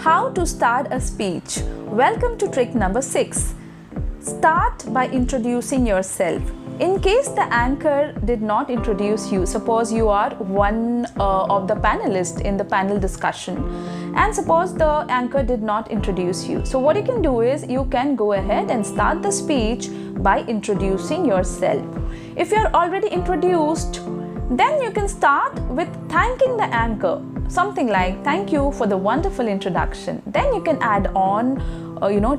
How to start a speech. Welcome to trick number 6. Start by introducing yourself. In case the anchor did not introduce you, suppose you are one of the panelists in the panel discussion, and suppose the anchor did not introduce you. So what you can do is you can go ahead and start the speech by introducing yourself. If you are already introduced, then you can start with thanking the anchor. Something like, thank you for the wonderful introduction. Then you can add on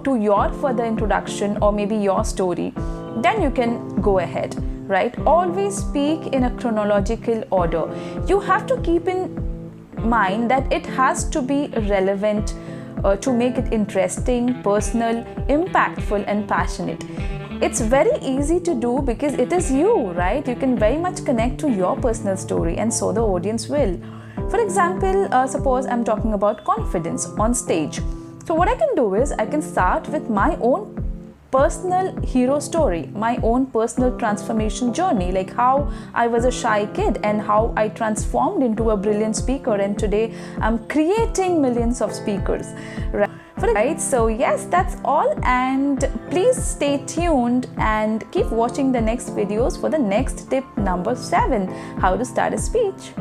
to your further introduction or maybe your story. Then you can go ahead, right? Always speak in a chronological order. You have to keep in mind that it has to be relevant to make it interesting, personal, impactful and passionate. It's very easy to do because it is you, right? You can very much connect to your personal story, and so the audience will. For example, suppose I'm talking about confidence on stage. So what I can do is I can start with my own personal hero story, my own personal transformation journey, like how I was a shy kid and how I transformed into a brilliant speaker, and today I'm creating millions of speakers, right? So yes, that's all, and please stay tuned and keep watching the next videos for the next tip number 7, how to start a speech.